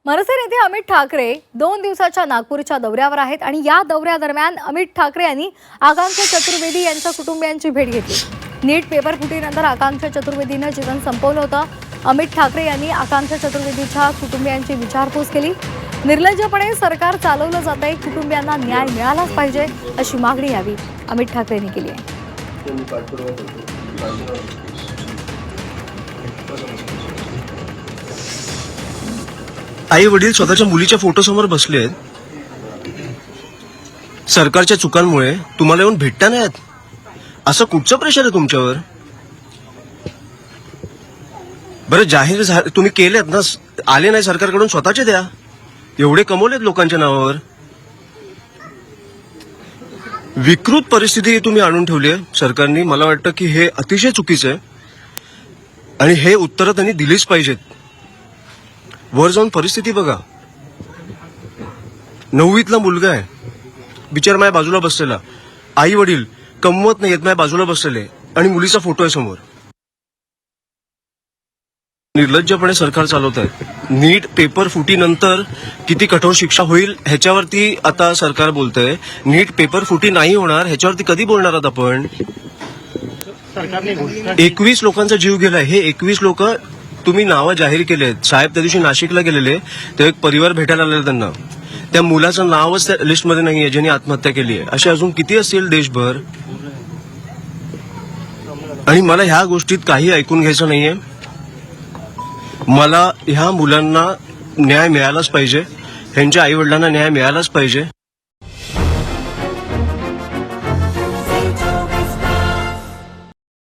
मनसे नेते अमित ठाकरे 2 दिवसाच्या नागपूरच्या दौऱ्यावर आहेत आणि या दौऱ्यादरम्यान अमित ठाकरे यांनी आकांक्षा चतुर्वेदी यांच्या कुटुंबियांची भेट घेतली। नीट पेपर फुटीनंतर आकांक्षा चतुर्वेदीनं जीवन संपवलं होतं। अमित ठाकरे यांनी आकांक्षा चतुर्वेदीच्या कुटुंबियांची विचारपूस केली। निर्लज्जपणे सरकार चालवलं जातंय, कुटुंबियांना न्याय मिळालाच पाहिजे अशी मागणी यावी अमित ठाकरेंनी केली आहे। आई वडील स्वतःच्या मुलीच्या फोटोसमोर बसले आहेत। सरकारच्या चुकांमुळे तुम्हाला येऊन भेटता नाही येत, असं कुठचं प्रेशर आहे तुमच्यावर? बरं जाहीर तुम्ही केलेत ना, आले नाही सरकारकडून स्वतःचे द्या। एवढे कमवलेत लोकांच्या नावावर। विकृत परिस्थिती तुम्ही आणून ठेवली आहे सरकारने। मला वाटतं की हे अतिशय चुकीचं आहे आणि हे उत्तरं त्यांनी दिलीच पाहिजेत। वर जाऊन परिस्थिती बघा। 9वीतला मुलगा आहे, बिचार माझ्या बाजूला बसलेला। आई वडील कमवत नाहीत, माझ्या बाजूला बसलेले आणि मुलीचा फोटो आहे समोर। निर्लज्जपणे सरकार चालवत आहे। नीट पेपर फुटीनंतर किती कठोर शिक्षा होईल ह्याच्यावरती आता सरकार बोलतंय। नीट पेपर फुटी नाही होणार ह्याच्यावरती कधी बोलणार आहात आपण? 21 लोकांचा जीव गेलाय। हे 21 लोक तुम्ही नावं जाहीर केलेत। साहेब त्या दिवशी नाशिकला गेलेले, ते एक परिवार भेटायला आलेला त्यांना। त्या मुलाचं नावच त्या लिस्टमध्ये नाहीये ज्यांनी आत्महत्या केली आहे। असे अजून किती असतील देशभर? आणि मला ह्या गोष्टीत काही ऐकून घ्यायचं नाहीये। मला ह्या मुलांना न्याय मिळालाच पाहिजे, ह्यांच्या आई वडिलांना न्याय मिळालाच पाहिजे।